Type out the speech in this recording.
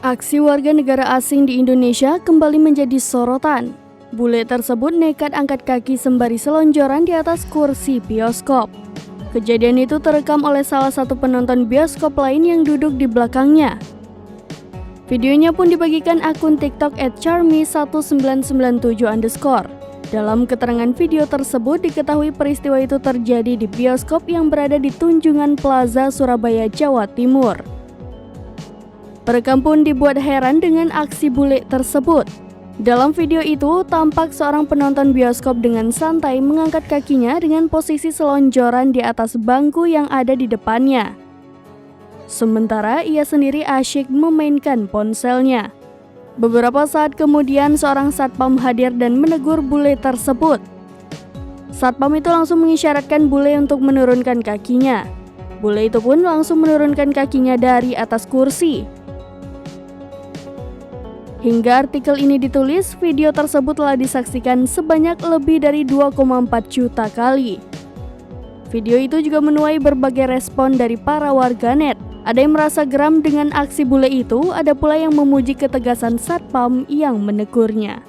Aksi warga negara asing di Indonesia kembali menjadi sorotan. Bule tersebut nekat angkat kaki sembari selonjoran di atas kursi bioskop. Kejadian itu terekam oleh salah satu penonton bioskop lain yang duduk di belakangnya. Videonya pun dibagikan akun TikTok @charmy1997_. Dalam keterangan video tersebut diketahui peristiwa itu terjadi di bioskop yang berada di Tunjungan Plaza, Surabaya, Jawa Timur. Perekam pun dibuat heran dengan aksi bule tersebut. Dalam video itu, tampak seorang penonton bioskop dengan santai mengangkat kakinya dengan posisi selonjoran di atas bangku yang ada di depannya. Sementara ia sendiri asyik memainkan ponselnya. Beberapa saat kemudian seorang satpam hadir dan menegur bule tersebut. Satpam itu langsung mengisyaratkan bule untuk menurunkan kakinya. Bule itu pun langsung menurunkan kakinya dari atas kursi. Hingga artikel ini ditulis, video tersebut telah disaksikan sebanyak lebih dari 2,4 juta kali. Video itu juga menuai berbagai respon dari para warganet. Ada yang merasa geram dengan aksi bule itu, ada pula yang memuji ketegasan satpam yang menegurnya.